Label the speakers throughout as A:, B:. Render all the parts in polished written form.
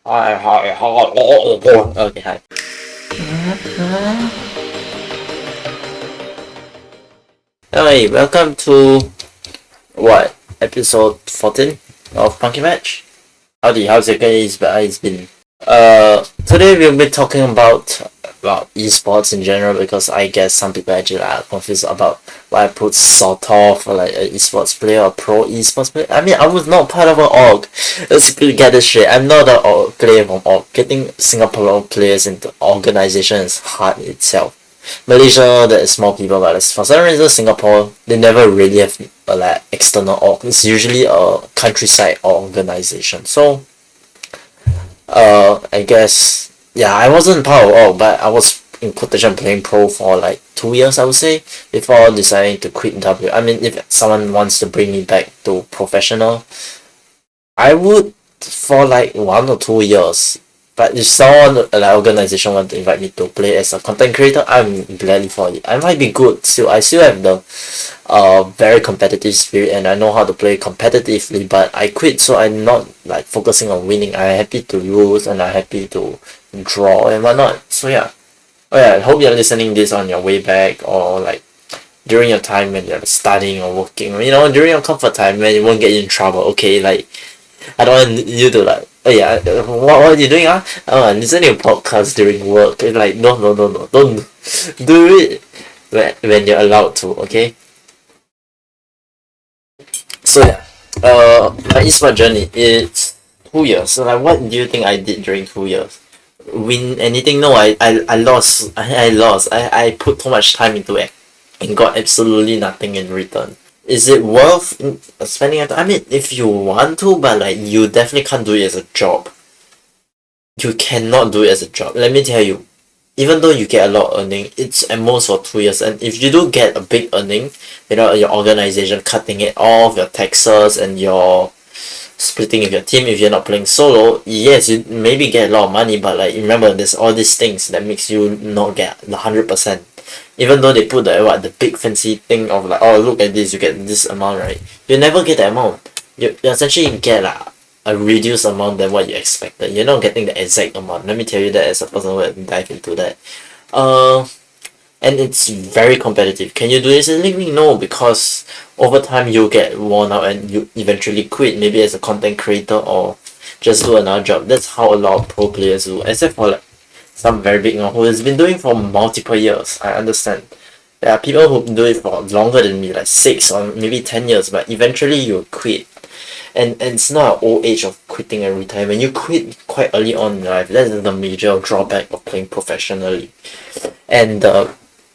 A: Okay, hi. Hey, welcome to what episode 14 of Punky Match. How's your guys been? Today we'll be talking about esports in general because I guess some people actually are confused about why I put sort of like an esports player or pro esports player. I mean, I was not part of an org. Let's get this straight. I'm not a player from org. Getting Singapore players into organization is hard itself. Malaysia, there is more people, but for some reason, Singapore, they never really have like external org. It's usually a countryside organization. So I guess yeah, I wasn't part of all, but I was in quotation playing pro for like 2 years, I would say, before deciding to quit W. I mean, if someone wants to bring me back to professional, I would for like 1 or 2 years. But if someone like organization want to invite me to play as a content creator, I'm gladly for it. I might be good still. I still have the very competitive spirit and I know how to play competitively, but I quit so I'm not like focusing on winning. I'm happy to lose and I'm happy to draw and whatnot. So yeah. Oh yeah, I hope you're listening this on your way back or like during your time when you're studying or working. You know, during your comfort time when it won't get you in trouble. Okay, like I don't want you to like, oh yeah, what are you doing? Oh, I'm listening to podcast during work. It's like, no, don't do it when you're allowed to, okay? So yeah, my esports journey is 2 years. So like, what do you think I did during 2 years? Win anything? No, I lost. I lost. I put too much time into it and got absolutely nothing in return. Is it worth spending it? I mean, if you want to, but like you definitely can't do it as a job. You cannot do it as a job. Let me tell you, even though you get a lot of earning, it's at most for 2 years. And if you do get a big earning, your organization cutting it off, your taxes and your splitting with your team if you're not playing solo, yes, you maybe get a lot of money, but like remember there's all these things that makes you not get the 100%. Even though they put the big fancy thing of like, oh look at this, you get this amount, right? You never get the amount. You essentially get like a reduced amount than what you expected. You're not getting the exact amount. Let me tell you that as a person who had dive into that. Uh and it's very competitive. Can you do this in league? No, because over time you'll get worn out and you eventually quit, maybe as a content creator or just do another job. That's how a lot of pro players do, except for like some very big one who has been doing for multiple years. I understand. There are people who do it for longer than me, like 6 or maybe 10 years, but eventually you quit. And it's not an old age of quitting and retirement. You quit quite early on in life. That is the major drawback of playing professionally. And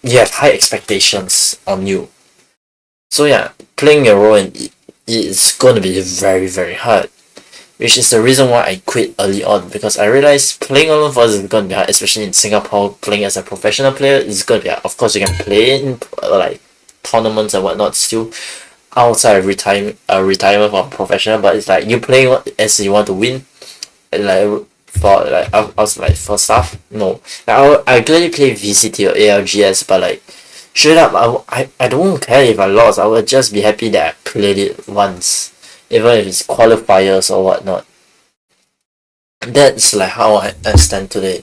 A: you have high expectations on you. So yeah, playing a role in it is going to be very, very hard. Which is the reason why I quit early on, because I realized playing alone for us is going to be hard, especially in Singapore. Playing as a professional player is going to be hard. Of course, you can play in like tournaments and whatnot still outside of retirement from professional, but it's like you playing as you want to win, and like for like I was like for stuff. No, like, I clearly play VCT or ALGS, but like straight up, I don't care if I lost. I would just be happy that I played it once, even if it's qualifiers or whatnot. That's like how I stand today.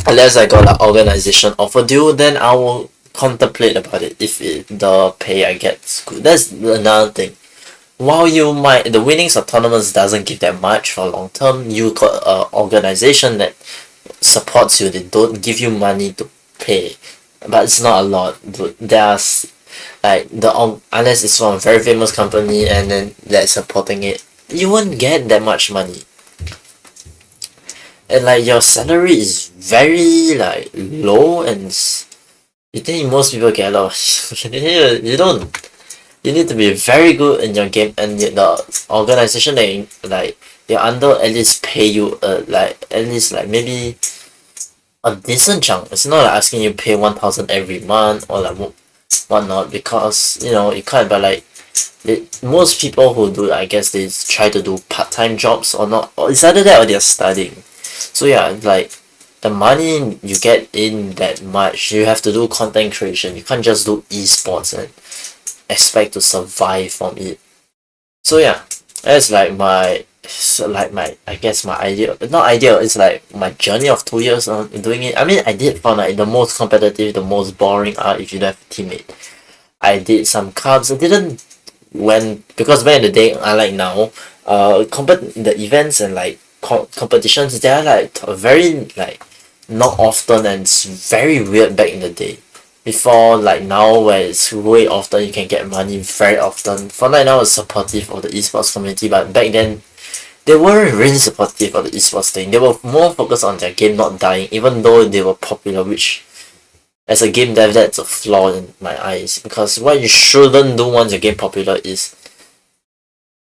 A: Unless I got an organization offer due, then I will contemplate about it if the pay I get is good. That's another thing. While the winnings of tournaments doesn't give that much for long term, you got an organization that supports you. They don't give you money to pay, but it's not a lot. There's like unless it's from a very famous company and then they're supporting it, you won't get that much money. And like your salary is very like low, and you think most people get a lot of you don't. You need to be very good in your game, and the organization that you're under at least pay you like at least like maybe a decent chunk. It's not like asking you pay 1,000 every month or like whatnot, because you can't. But like most people who do it, I guess they try to do part-time jobs or not, or it's either that or they're studying. So yeah, like the money you get in that much, you have to do content creation. You can't just do esports and expect to survive from it. So yeah, that's like my so like I guess my idea, not idea, it's like my journey of 2 years on doing it. I mean, I did find like the most competitive, the most boring are if you don't have a teammate. I did some cards. I didn't when because back in the day, unlike now, the events and like competitions, they are like very like not often, and it's very weird back in the day. Before like now, where it's way often, you can get money very often. Fortnite now is supportive of the esports community, but back then they weren't really supportive of the esports thing. They were more focused on their game not dying, even though they were popular, which as a game dev, that's a flaw in my eyes. Because what you shouldn't do once your game popular is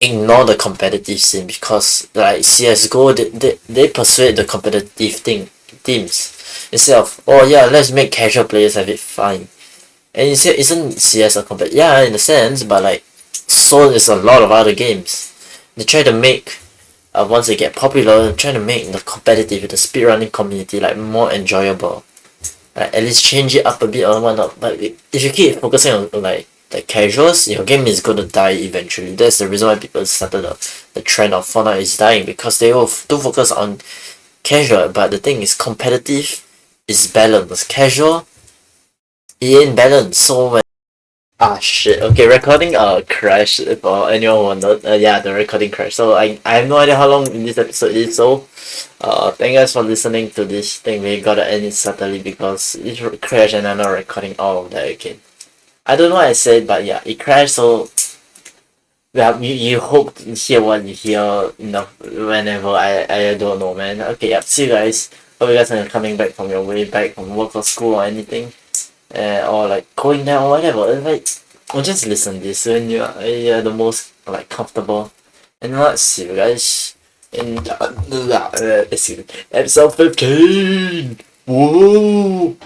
A: ignore the competitive scene, because like CSGO, they persuade the competitive teams instead of, oh yeah, let's make casual players have it fine. And you say, isn't CS a competitive? Yeah, in a sense, but like so is a lot of other games. They try to make once they get popular, try to make the competitive, the speedrunning community like more enjoyable. Like at least change it up a bit or whatnot. But if you keep focusing on like casuals, your game is gonna die eventually. That's the reason why people started the trend of Fortnite is dying, because they all do focus on casual. But the thing is, competitive is balanced. Casual, it ain't balanced. So when shit. Okay, recording crashed for anyone who wondered. Yeah, the recording crashed. So I have no idea how long this episode is. So thank you guys for listening to this thing. We gotta end it subtly because it crashed and I'm not recording all of that again. I don't know what I said, but yeah, it crashed. So yeah, you hope to hear what you hear. You know, whenever I don't know, man. Okay, yeah. See you guys. Hope you guys are coming back from your way back from work or school or anything, or like going down or whatever. Like, or just listen this when you're the most like comfortable. And let's see you guys in let's see episode 15. Whoa.